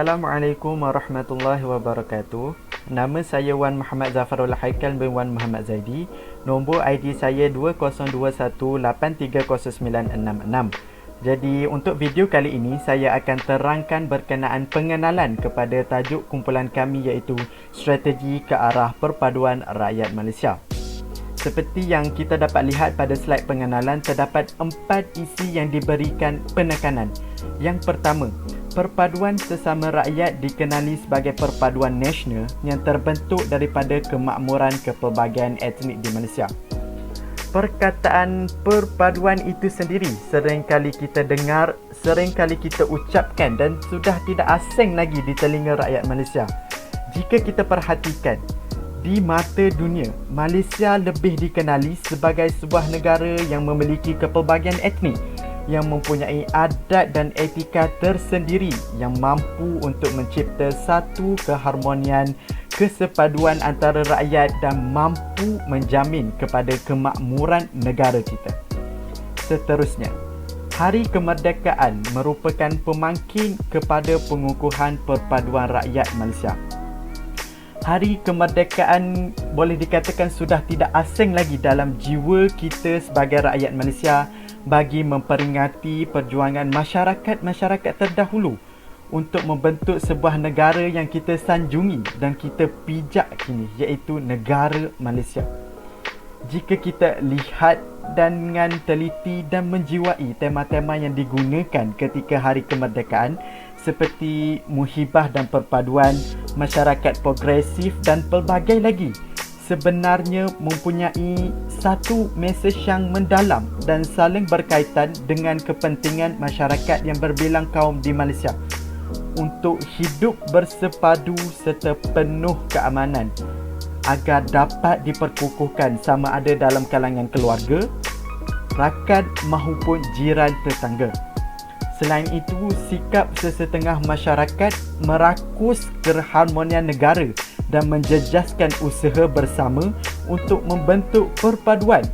Assalamualaikum warahmatullahi wabarakatuh. Nama saya Wan Muhammad Zafarul Haikal bin Wan Muhammad Zaidi. Nombor ID saya 2021830966. Jadi untuk video kali ini saya akan terangkan berkenaan pengenalan kepada tajuk kumpulan kami, iaitu Strategi ke Arah Perpaduan Rakyat Malaysia. Seperti yang kita dapat lihat pada slide pengenalan, terdapat 4 isi yang diberikan penekanan. Yang pertama, perpaduan sesama rakyat dikenali sebagai perpaduan nasional yang terbentuk daripada kemakmuran kepelbagaian etnik di Malaysia. Perkataan perpaduan itu sendiri seringkali kita dengar, seringkali kita ucapkan dan sudah tidak asing lagi di telinga rakyat Malaysia. Jika kita perhatikan, di mata dunia, Malaysia lebih dikenali sebagai sebuah negara yang memiliki kepelbagaian etnik, yang mempunyai adat dan etika tersendiri, yang mampu untuk mencipta satu keharmonian, kesepaduan antara rakyat dan mampu menjamin kepada kemakmuran negara kita. Seterusnya, Hari Kemerdekaan merupakan pemangkin kepada pengukuhan perpaduan rakyat Malaysia. Hari Kemerdekaan boleh dikatakan sudah tidak asing lagi dalam jiwa kita sebagai rakyat Malaysia bagi memperingati perjuangan masyarakat-masyarakat terdahulu untuk membentuk sebuah negara yang kita sanjungi dan kita pijak kini, iaitu negara Malaysia. Jika kita lihat dengan teliti dan menjiwai tema-tema yang digunakan ketika Hari Kemerdekaan seperti muhibah dan perpaduan, masyarakat progresif dan pelbagai lagi, sebenarnya mempunyai satu mesej yang mendalam dan saling berkaitan dengan kepentingan masyarakat yang berbilang kaum di Malaysia untuk hidup bersepadu serta penuh keamanan agar dapat diperkukuhkan sama ada dalam kalangan keluarga, rakan maupun jiran tetangga. Selain itu, sikap sesetengah masyarakat merakus keharmonian negara dan menjejaskan usaha bersama untuk membentuk perpaduan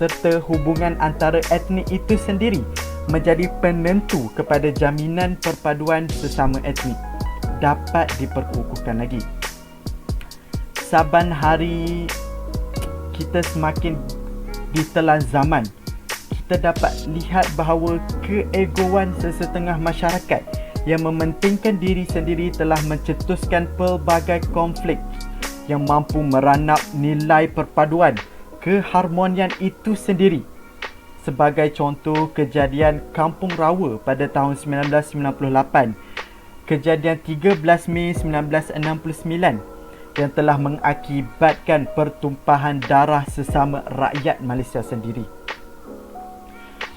serta hubungan antara etnik itu sendiri menjadi penentu kepada jaminan perpaduan sesama etnik dapat diperkukuhkan lagi. Saban hari kita semakin ditelan zaman, kita dapat lihat bahawa keegoan sesetengah masyarakat yang mementingkan diri sendiri telah mencetuskan pelbagai konflik yang mampu meranap nilai perpaduan keharmonian itu sendiri. Sebagai contoh, kejadian Kampung Rawa pada tahun 1998, kejadian 13 Mei 1969 yang telah mengakibatkan pertumpahan darah sesama rakyat Malaysia sendiri.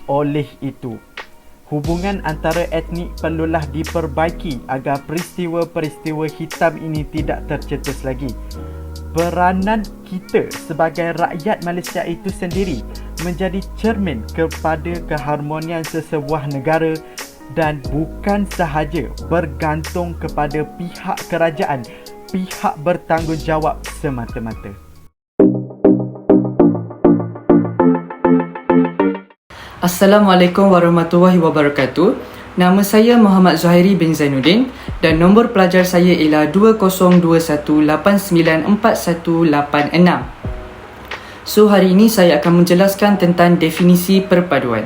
Oleh itu, hubungan antara etnik perlulah diperbaiki agar peristiwa-peristiwa hitam ini tidak tercetus lagi. Peranan kita sebagai rakyat Malaysia itu sendiri menjadi cermin kepada keharmonian sesebuah negara dan bukan sahaja bergantung kepada pihak kerajaan, pihak bertanggungjawab semata-mata. Assalamualaikum warahmatullahi wabarakatuh. Nama saya Muhammad Zuhairi bin Zainuddin dan nombor pelajar saya ialah 2021894186. So, hari ini saya akan menjelaskan tentang definisi perpaduan.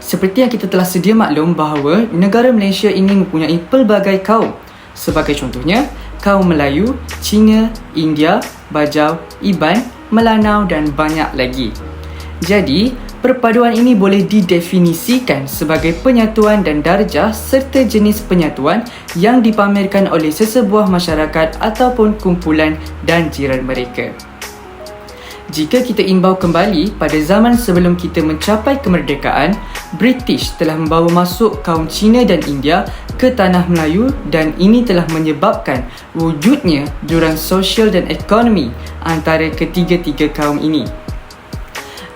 Seperti yang kita telah sedia maklum bahawa negara Malaysia ini mempunyai pelbagai kaum. Sebagai contohnya, kaum Melayu, Cina, India, Bajau, Iban, Melanau dan banyak lagi. Jadi, perpaduan ini boleh didefinisikan sebagai penyatuan dan darjah serta jenis penyatuan yang dipamerkan oleh sesebuah masyarakat ataupun kumpulan dan jiran mereka. Jika kita imbau kembali pada zaman sebelum kita mencapai kemerdekaan, British telah membawa masuk kaum Cina dan India ke tanah Melayu dan ini telah menyebabkan wujudnya jurang sosial dan ekonomi antara ketiga-tiga kaum ini.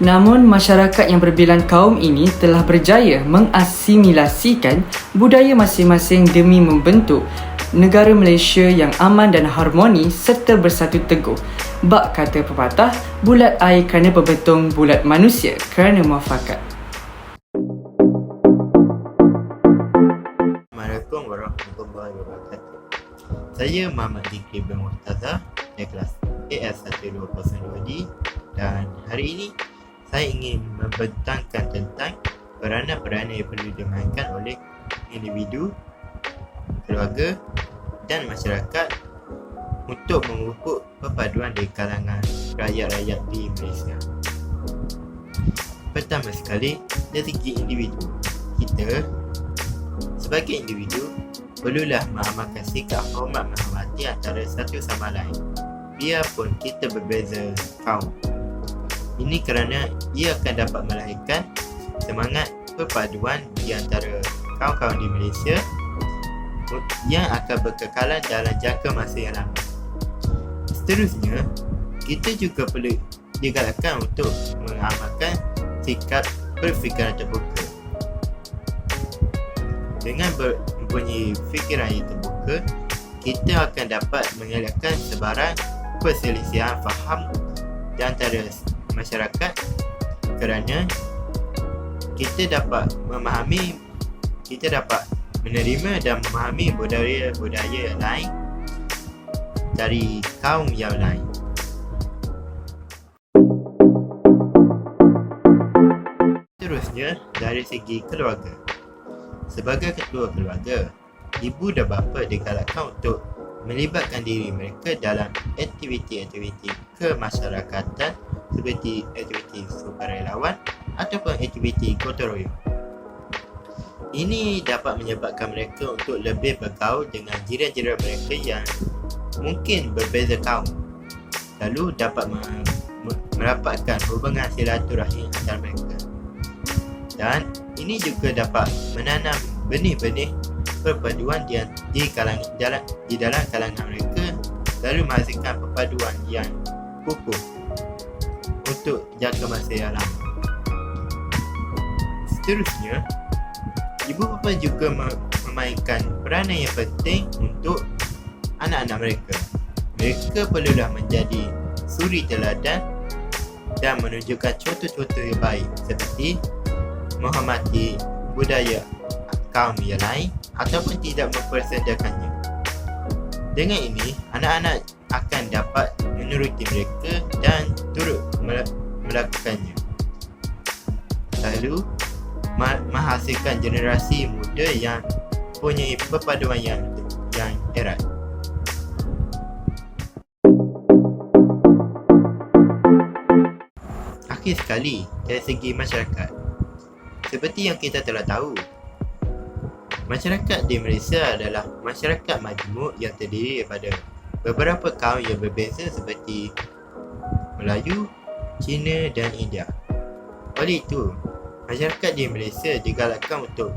Namun, masyarakat yang berbilang kaum ini telah berjaya mengasimilasikan budaya masing-masing demi membentuk negara Malaysia yang aman dan harmoni serta bersatu teguh. Bak kata pepatah, bulat air kerana berbetung, bulat manusia kerana muafakat. Assalamualaikum warahmatullahi wabarakatuh. Saya Muhammad Zikri bin Murtaza dari kelas AS1202D, dan hari ini saya ingin membentangkan tentang peranan-peranan yang perlu dimainkan oleh individu, keluarga dan masyarakat untuk memupuk perpaduan di kalangan rakyat-rakyat di Malaysia. Pertama sekali, dari segi individu, kita sebagai individu perlulah mengamalkan sikap hormat menghormati antara satu sama lain, biarpun kita berbeza kaum. Ini kerana ia akan dapat melahirkan semangat perpaduan di antara kaum-kaum di Malaysia yang akan berkekalan dalam jangka masa yang lama. Seterusnya, kita juga perlu digalakkan untuk mengamalkan sikap berfikiran terbuka. Dengan mempunyai fikiran yang terbuka, kita akan dapat mengelakkan sebarang perselisihan faham di antara masyarakat, kerana kita dapat menerima dan memahami budaya yang lain dari kaum yang lain. Seterusnya, dari segi keluarga. Sebagai ketua keluarga, ibu dan bapa digalakkan untuk melibatkan diri mereka dalam aktiviti-aktiviti kemasyarakatan seperti aktiviti sukarelawan ataupun aktiviti gotong royong. Ini dapat menyebabkan mereka untuk lebih bergaul dengan jiran-jiran mereka yang mungkin berbeza kaum, lalu dapat merapatkan hubungan silaturahim antara mereka. Dan ini juga dapat menanam benih-benih perpaduan di dalam kalangan mereka, lalu menghasilkan perpaduan yang kukuh untuk jangka masa yang lama. Seterusnya, ibu bapa juga memainkan peranan yang penting untuk anak-anak mereka. Mereka perlulah menjadi suri teladan dan menunjukkan contoh-contoh yang baik seperti menghormati budaya kaum yang lain ataupun tidak mempersendakannya. Dengan ini, anak-anak akan dapat menuruti mereka dan turut melakukannya, lalu menghasilkan generasi muda yang punya perpaduan yang erat. Akhir sekali, dari segi masyarakat, seperti yang kita telah tahu, masyarakat di Malaysia adalah masyarakat majmuk yang terdiri daripada beberapa kaum yang berbeza seperti Melayu, Cina dan India. Oleh itu, masyarakat di Malaysia digalakkan untuk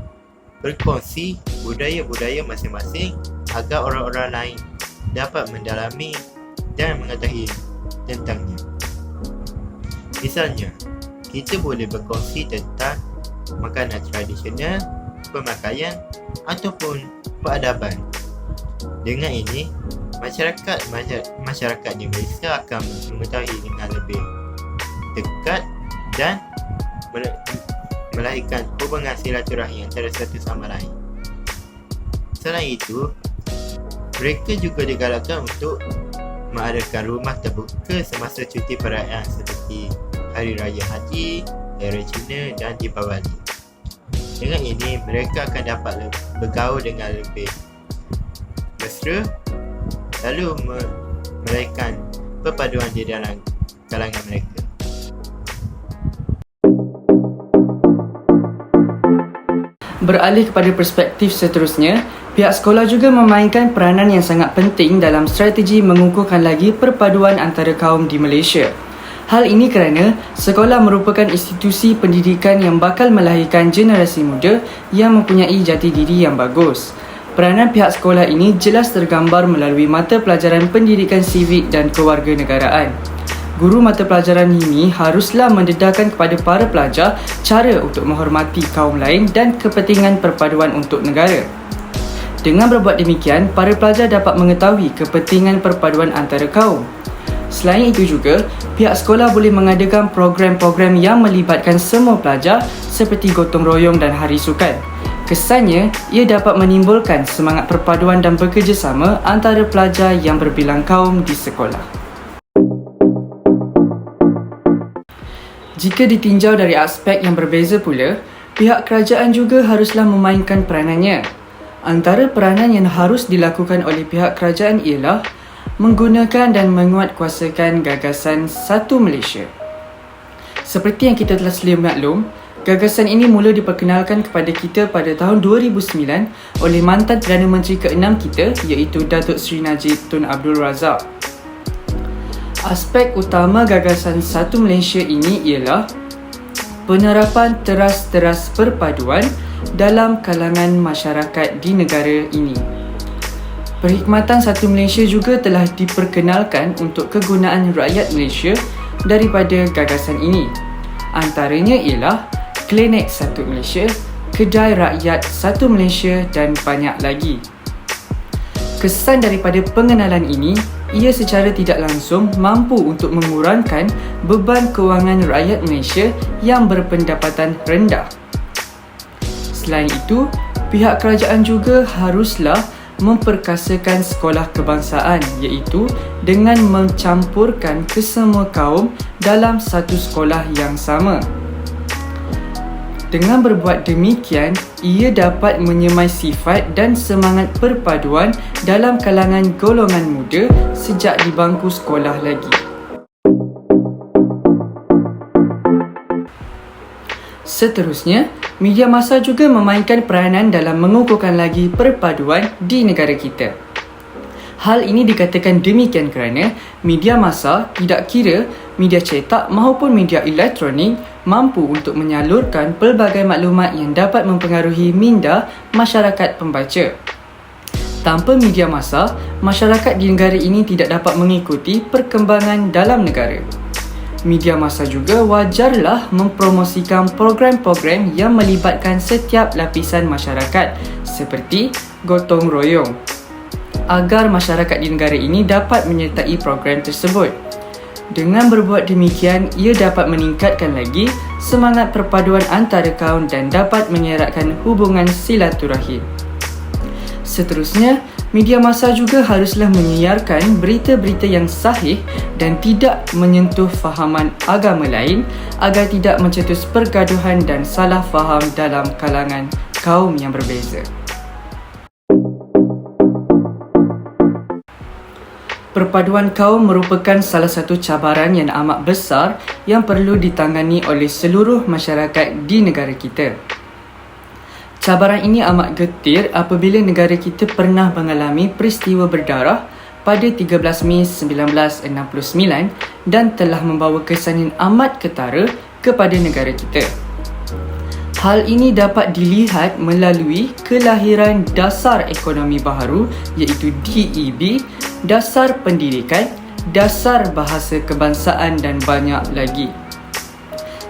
berkongsi budaya-budaya masing-masing agar orang-orang lain dapat mendalami dan mengetahui tentangnya. Misalnya, kita boleh berkongsi tentang makanan tradisional, pemakaian ataupun peradaban. Dengan ini, masyarakat di Malaysia akan mengetahui dengan lebih dekat dan melahirkan hubungan silaturahim antara satu sama lain. Selain itu, mereka juga digalakkan untuk mengadakan rumah terbuka semasa cuti perayaan seperti Hari Raya Haji, Hari Raya Cina dan Deepawali. Dengan ini, mereka akan dapat bergaul dengan lebih mesra, lalu melahirkan perpaduan di dalam kalangan mereka. Beralih kepada perspektif seterusnya, pihak sekolah juga memainkan peranan yang sangat penting dalam strategi mengukuhkan lagi perpaduan antara kaum di Malaysia. Hal ini kerana sekolah merupakan institusi pendidikan yang bakal melahirkan generasi muda yang mempunyai jati diri yang bagus. Peranan pihak sekolah ini jelas tergambar melalui mata pelajaran pendidikan sivik dan kewarganegaraan. Guru mata pelajaran ini haruslah mendedahkan kepada para pelajar cara untuk menghormati kaum lain dan kepentingan perpaduan untuk negara. Dengan berbuat demikian, para pelajar dapat mengetahui kepentingan perpaduan antara kaum. Selain itu juga, pihak sekolah boleh mengadakan program-program yang melibatkan semua pelajar seperti gotong royong dan hari sukan. Kesannya, ia dapat menimbulkan semangat perpaduan dan bekerjasama antara pelajar yang berbilang kaum di sekolah. Jika ditinjau dari aspek yang berbeza pula, pihak kerajaan juga haruslah memainkan peranannya. Antara peranan yang harus dilakukan oleh pihak kerajaan ialah menggunakan dan menguatkuasakan gagasan Satu Malaysia. Seperti yang kita telah selia maklum, gagasan ini mula diperkenalkan kepada kita pada tahun 2009 oleh mantan Perdana Menteri ke-6 kita, iaitu Datuk Seri Najib Tun Abdul Razak. Aspek utama gagasan Satu Malaysia ini ialah penerapan teras-teras perpaduan dalam kalangan masyarakat di negara ini. Perkhidmatan Satu Malaysia juga telah diperkenalkan untuk kegunaan rakyat Malaysia daripada gagasan ini. Antaranya ialah Klinik Satu Malaysia, Kedai Rakyat Satu Malaysia dan banyak lagi. Kesan daripada pengenalan ini, ia secara tidak langsung mampu untuk mengurangkan beban kewangan rakyat Malaysia yang berpendapatan rendah. Selain itu, pihak kerajaan juga haruslah memperkasakan sekolah kebangsaan, iaitu dengan mencampurkan kesemua kaum dalam satu sekolah yang sama. Dengan berbuat demikian, ia dapat menyemai sifat dan semangat perpaduan dalam kalangan golongan muda sejak di bangku sekolah lagi. Seterusnya, media massa juga memainkan peranan dalam mengukuhkan lagi perpaduan di negara kita. Hal ini dikatakan demikian kerana media massa, tidak kira media cetak maupun media elektronik, mampu untuk menyalurkan pelbagai maklumat yang dapat mempengaruhi minda masyarakat pembaca. Tanpa media massa, masyarakat di negara ini tidak dapat mengikuti perkembangan dalam negara. Media massa juga wajarlah mempromosikan program-program yang melibatkan setiap lapisan masyarakat seperti gotong royong, agar masyarakat di negara ini dapat menyertai program tersebut. Dengan berbuat demikian, ia dapat meningkatkan lagi semangat perpaduan antara kaum dan dapat mengeratkan hubungan silaturahim. Seterusnya, media massa juga haruslah menyiarkan berita-berita yang sahih dan tidak menyentuh fahaman agama lain agar tidak mencetus pergaduhan dan salah faham dalam kalangan kaum yang berbeza. Perpaduan kaum merupakan salah satu cabaran yang amat besar yang perlu ditangani oleh seluruh masyarakat di negara kita. Cabaran ini amat getir apabila negara kita pernah mengalami peristiwa berdarah pada 13 Mei 1969 dan telah membawa kesan yang amat ketara kepada negara kita. Hal ini dapat dilihat melalui kelahiran dasar ekonomi baharu, iaitu DEB, dasar pendidikan, dasar bahasa kebangsaan dan banyak lagi.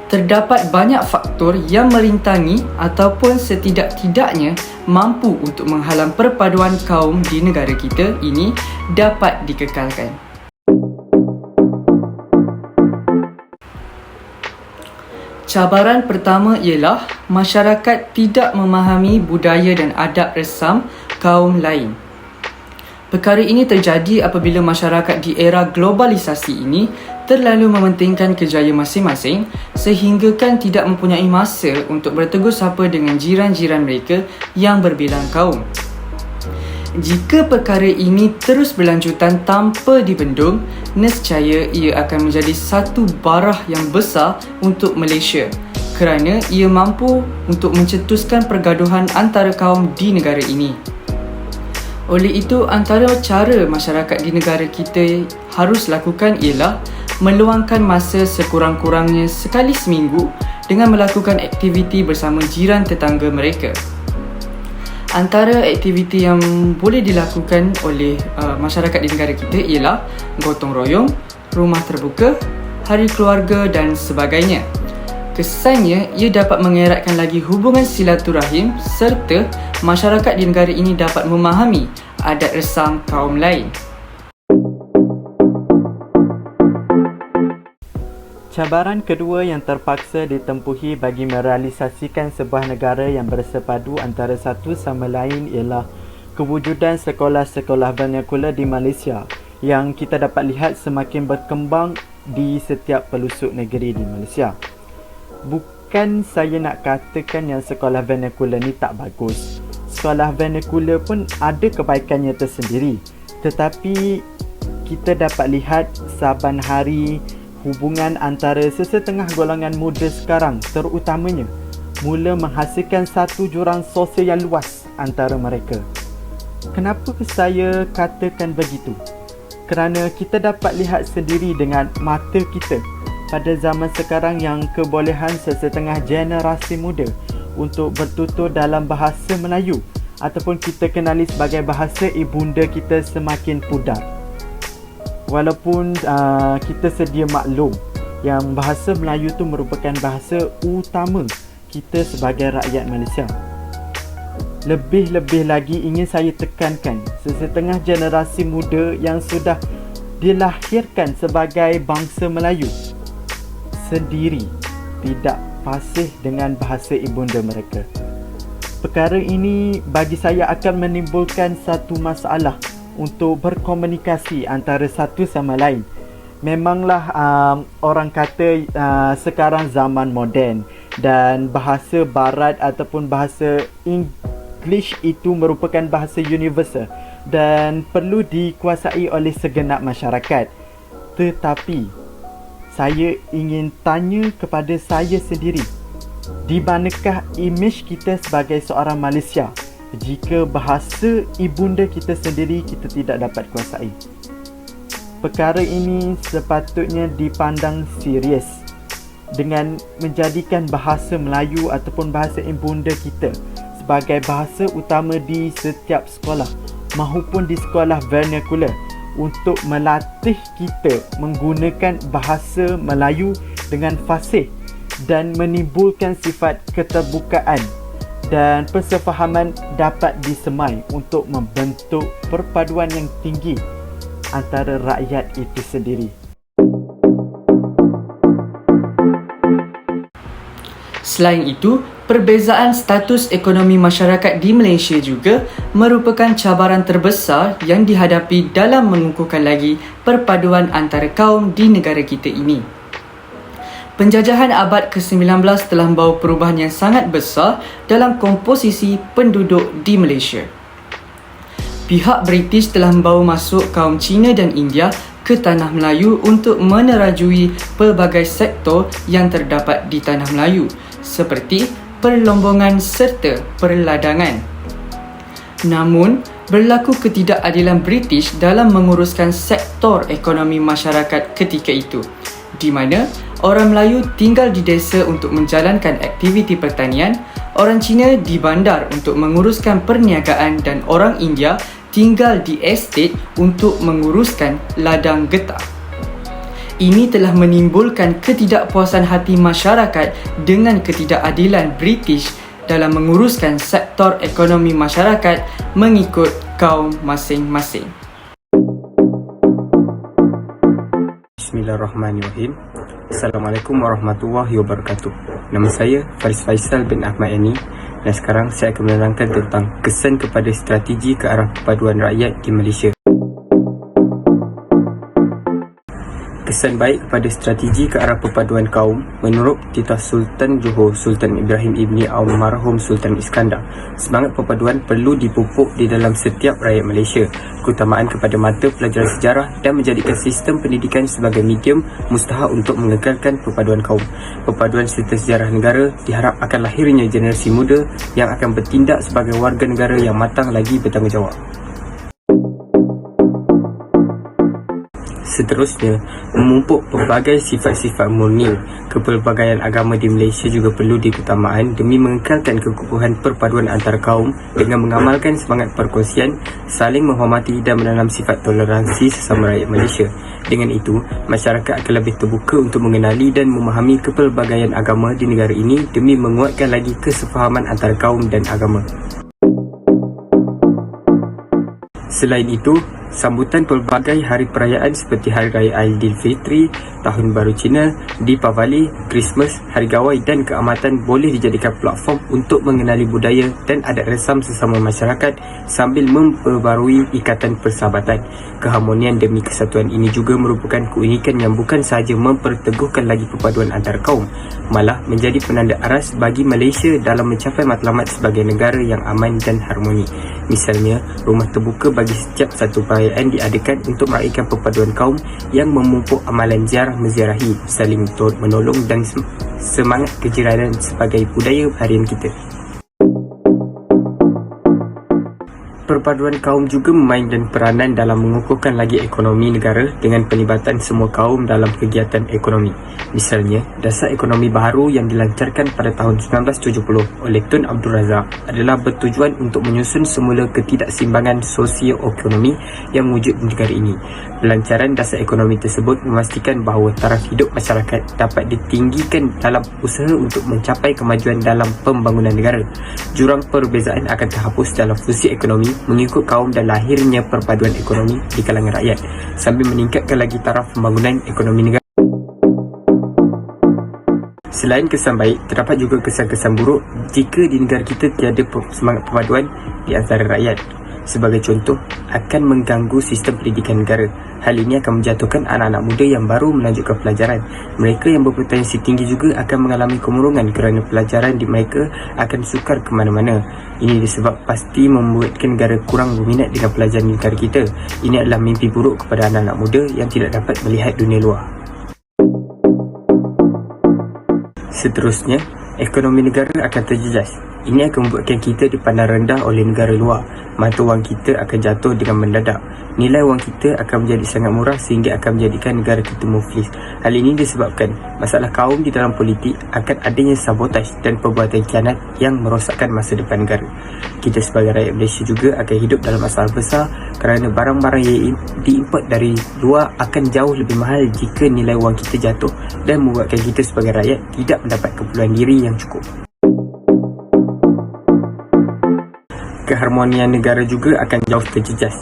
Terdapat banyak faktor yang merintangi ataupun setidak-tidaknya mampu untuk menghalang perpaduan kaum di negara kita ini dapat dikekalkan. Cabaran pertama ialah masyarakat tidak memahami budaya dan adab resam kaum lain. Perkara ini terjadi apabila masyarakat di era globalisasi ini terlalu mementingkan kejayaan masing-masing sehinggakan tidak mempunyai masa untuk bertegur sapa dengan jiran-jiran mereka yang berbilang kaum. Jika perkara ini terus berlanjutan tanpa dibendung, nescaya ia akan menjadi satu barah yang besar untuk Malaysia kerana ia mampu untuk mencetuskan pergaduhan antara kaum di negara ini. Oleh itu, antara cara masyarakat di negara kita harus lakukan ialah meluangkan masa sekurang-kurangnya sekali seminggu dengan melakukan aktiviti bersama jiran tetangga mereka. Antara aktiviti yang boleh dilakukan oleh masyarakat di negara kita ialah gotong royong, rumah terbuka, hari keluarga dan sebagainya. Kesannya, ia dapat mengeratkan lagi hubungan silaturahim serta masyarakat di negara ini dapat memahami adat resam kaum lain. Cabaran kedua yang terpaksa ditempuhi bagi merealisasikan sebuah negara yang bersepadu antara satu sama lain ialah kewujudan sekolah-sekolah vernakular di Malaysia yang kita dapat lihat semakin berkembang di setiap pelosok negeri di Malaysia. Bukan saya nak katakan yang sekolah vernakular ni tak bagus. Sekolah vernakular pun ada kebaikannya tersendiri. Tetapi kita dapat lihat saban hari hubungan antara sesetengah golongan muda sekarang terutamanya mula menghasilkan satu jurang sosial yang luas antara mereka. Kenapa saya katakan begitu? Kerana kita dapat lihat sendiri dengan mata kita pada zaman sekarang yang kebolehan sesetengah generasi muda untuk bertutur dalam bahasa Melayu ataupun kita kenali sebagai bahasa ibunda kita semakin pudar. Walaupun kita sedia maklum yang bahasa Melayu tu merupakan bahasa utama kita sebagai rakyat Malaysia. Lebih-lebih lagi ingin saya tekankan sesetengah generasi muda yang sudah dilahirkan sebagai bangsa Melayu sendiri tidak fasih dengan bahasa ibunda mereka. Perkara ini bagi saya akan menimbulkan satu masalah untuk berkomunikasi antara satu sama lain. Memanglah orang kata sekarang zaman moden dan bahasa barat ataupun bahasa English itu merupakan bahasa universal dan perlu dikuasai oleh segenap masyarakat. Tetapi saya ingin tanya kepada saya sendiri, di manakah imej kita sebagai seorang Malaysia jika bahasa ibunda kita sendiri kita tidak dapat kuasai? Perkara ini sepatutnya dipandang serius dengan menjadikan bahasa Melayu ataupun bahasa ibunda kita sebagai bahasa utama di setiap sekolah maupun di sekolah vernakular untuk melatih kita menggunakan bahasa Melayu dengan fasih dan menimbulkan sifat keterbukaan dan persefahaman dapat disemai untuk membentuk perpaduan yang tinggi antara rakyat itu sendiri. Selain itu, perbezaan status ekonomi masyarakat di Malaysia juga merupakan cabaran terbesar yang dihadapi dalam mengukuhkan lagi perpaduan antara kaum di negara kita ini. Penjajahan abad ke-19 telah membawa perubahan yang sangat besar dalam komposisi penduduk di Malaysia. Pihak British telah membawa masuk kaum Cina dan India ke Tanah Melayu untuk menerajui pelbagai sektor yang terdapat di Tanah Melayu seperti perlombongan serta perladangan. Namun, berlaku ketidakadilan British dalam menguruskan sektor ekonomi masyarakat ketika itu, di mana orang Melayu tinggal di desa untuk menjalankan aktiviti pertanian, orang Cina di bandar untuk menguruskan perniagaan dan orang India tinggal di estate untuk menguruskan ladang getah. Ini telah menimbulkan ketidakpuasan hati masyarakat dengan ketidakadilan British dalam menguruskan sektor ekonomi masyarakat mengikut kaum masing-masing. Bismillahirrahmanirrahim. Assalamualaikum warahmatullahi wabarakatuh. Nama saya Faris Faisal bin Ahmad Yani dan sekarang saya akan menerangkan tentang kesan kepada strategi ke arah perpaduan rakyat di Malaysia. Kesan baik kepada strategi ke arah perpaduan kaum menurut Titah Sultan Johor Sultan Ibrahim Ibni Almarhum Sultan Iskandar. Semangat perpaduan perlu dipupuk di dalam setiap rakyat Malaysia. Keutamaan kepada mata pelajaran sejarah dan menjadikan sistem pendidikan sebagai medium mustahak untuk mengekalkan perpaduan kaum. Perpaduan serta sejarah negara diharap akan lahirnya generasi muda yang akan bertindak sebagai warga negara yang matang lagi bertanggungjawab. Seterusnya, memupuk pelbagai sifat-sifat murni. Kepelbagaian agama di Malaysia juga perlu dikeutamaan demi mengekalkan kekukuhan perpaduan antara kaum dengan mengamalkan semangat perkongsian, saling menghormati dan menanam sifat toleransi sesama rakyat Malaysia. Dengan itu, masyarakat akan lebih terbuka untuk mengenali dan memahami kepelbagaian agama di negara ini demi menguatkan lagi kesefahaman antara kaum dan agama. Selain itu, Sambutan pelbagai hari perayaan seperti Hari Raya Aidilfitri, Tahun Baru Cina, Deepavali, Christmas, Hari Gawai dan Keamatan boleh dijadikan platform untuk mengenali budaya dan adat resam sesama masyarakat sambil memperbarui ikatan persahabatan. Keharmonian demi kesatuan ini juga merupakan keunikan yang bukan sahaja memperteguhkan lagi perpaduan antar kaum, malah menjadi penanda aras bagi Malaysia dalam mencapai matlamat sebagai negara yang aman dan harmoni. Misalnya, rumah terbuka bagi setiap satu perayaan diadakan untuk meraihkan perpaduan kaum yang memupuk amalan ziarah menziarahi, saling menolong dan semangat kejiranan sebagai budaya harian kita. Perpaduan kaum juga memainkan peranan dalam mengukuhkan lagi ekonomi negara dengan pelibatan semua kaum dalam kegiatan ekonomi. Misalnya, dasar ekonomi baharu yang dilancarkan pada tahun 1970 oleh Tun Abdul Razak adalah bertujuan untuk menyusun semula ketidakseimbangan sosio-ekonomi yang wujud di negara ini. Pelancaran dasar ekonomi tersebut memastikan bahawa taraf hidup masyarakat dapat ditinggikan dalam usaha untuk mencapai kemajuan dalam pembangunan negara. Jurang perbezaan akan terhapus dalam fungsi ekonomi mengikut kaum dan lahirnya perpaduan ekonomi di kalangan rakyat sambil meningkatkan lagi taraf pembangunan ekonomi negara. Selain kesan baik, terdapat juga kesan-kesan buruk jika di negara kita tiada semangat perpaduan di antara rakyat. Sebagai contoh, akan mengganggu sistem pendidikan negara. Hal ini akan menjatuhkan anak-anak muda yang baru melanjutkan pelajaran. Mereka yang berpotensi tinggi juga akan mengalami kemurungan kerana pelajaran di mereka akan sukar ke mana-mana. Ini disebab pasti membuatkan negara kurang berminat dengan pelajaran di negara kita. Ini adalah mimpi buruk kepada anak-anak muda yang tidak dapat melihat dunia luar. Seterusnya, ekonomi negara akan terjejas. Ini akan membuatkan kita dipandang rendah oleh negara luar. Mata wang kita akan jatuh dengan mendadak. Nilai wang kita akan menjadi sangat murah sehingga akan menjadikan negara kita muflis. Hal ini disebabkan masalah kaum di dalam politik akan adanya sabotaj dan perbuatan khianat yang merosakkan masa depan negara. Kita sebagai rakyat Malaysia juga akan hidup dalam masalah besar kerana barang-barang yang diimport dari luar akan jauh lebih mahal jika nilai wang kita jatuh dan membuatkan kita sebagai rakyat tidak mendapat keperluan diri yang cukup. Keharmonian negara juga akan jauh terjejas.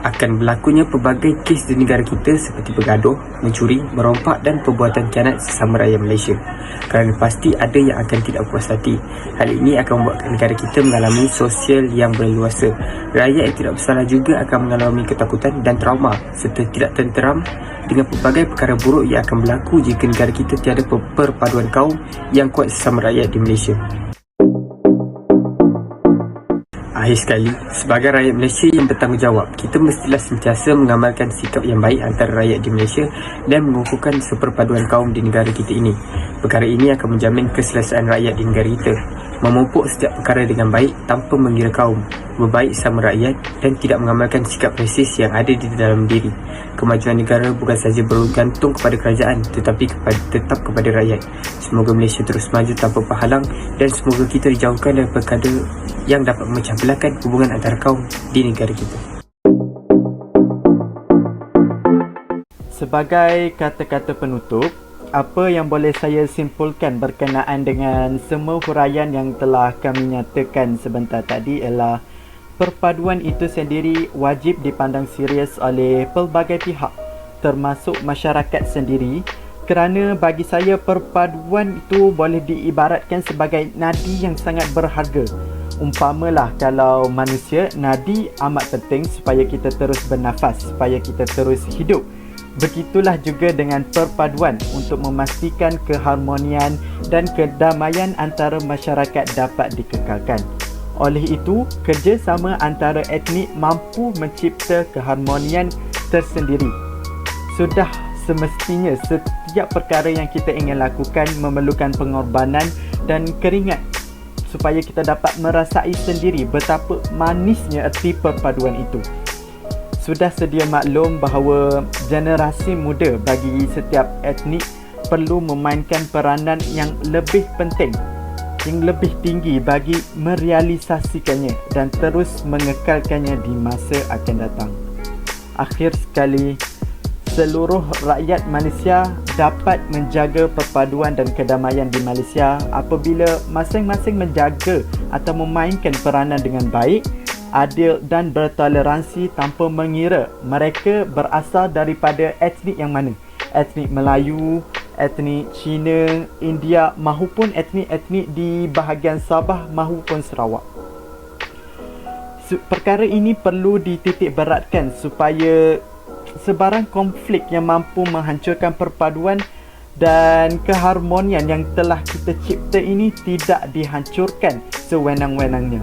Akan berlakunya pelbagai kes di negara kita seperti bergaduh, mencuri, merompak dan perbuatan khianat sesama rakyat Malaysia. Kerana pasti ada yang akan tidak puas hati. Hal ini akan membuatkan negara kita mengalami sosial yang berleluasa. Rakyat yang tidak bersalah juga akan mengalami ketakutan dan trauma serta tidak tenteram dengan pelbagai perkara buruk yang akan berlaku jika negara kita tiada perpaduan kaum yang kuat sesama rakyat di Malaysia. Akhir sekali, sebagai rakyat Malaysia yang bertanggungjawab, kita mestilah sentiasa mengamalkan sikap yang baik antara rakyat di Malaysia dan mengukuhkan seperpaduan kaum di negara kita ini. Perkara ini akan menjamin keselesaan rakyat di negara kita, memupuk setiap perkara dengan baik tanpa mengira kaum, berbaik sama rakyat dan tidak mengamalkan sikap rasis yang ada di dalam diri. Kemajuan negara bukan sahaja bergantung kepada kerajaan tetapi tetap kepada rakyat. Semoga Malaysia terus maju tanpa penghalang dan semoga kita dijauhkan dari perkara yang dapat memecah belahkan hubungan antara kaum di negara kita. Sebagai kata-kata penutup, apa yang boleh saya simpulkan berkenaan dengan semua huraian yang telah kami nyatakan sebentar tadi ialah perpaduan itu sendiri wajib dipandang serius oleh pelbagai pihak, termasuk masyarakat sendiri, kerana bagi saya perpaduan itu boleh diibaratkan sebagai nadi yang sangat berharga. Umpamalah kalau manusia, nadi amat penting supaya kita terus bernafas, supaya kita terus hidup. Begitulah juga dengan perpaduan untuk memastikan keharmonian dan kedamaian antara masyarakat dapat dikekalkan. Oleh itu, kerjasama antara etnik mampu mencipta keharmonian tersendiri. Sudah semestinya setiap perkara yang kita ingin lakukan memerlukan pengorbanan dan keringat supaya kita dapat merasai sendiri betapa manisnya erti perpaduan itu. Sudah sedia maklum bahawa generasi muda bagi setiap etnik perlu memainkan peranan yang lebih penting, yang lebih tinggi bagi merealisasikannya dan terus mengekalkannya di masa akan datang. Akhir sekali, seluruh rakyat Malaysia dapat menjaga perpaduan dan kedamaian di Malaysia apabila masing-masing menjaga atau memainkan peranan dengan baik adil dan bertoleransi tanpa mengira mereka berasal daripada etnik yang mana. Etnik Melayu, etnik Cina, India mahupun etnik-etnik di bahagian Sabah mahupun Sarawak. Perkara ini perlu dititik beratkan supaya sebarang konflik yang mampu menghancurkan perpaduan dan keharmonian yang telah kita cipta ini tidak dihancurkan sewenang-wenangnya.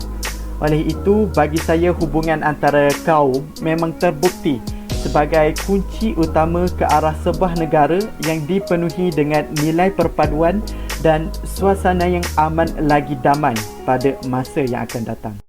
Oleh itu, bagi saya hubungan antara kaum memang terbukti sebagai kunci utama ke arah sebuah negara yang dipenuhi dengan nilai perpaduan dan suasana yang aman lagi damai pada masa yang akan datang.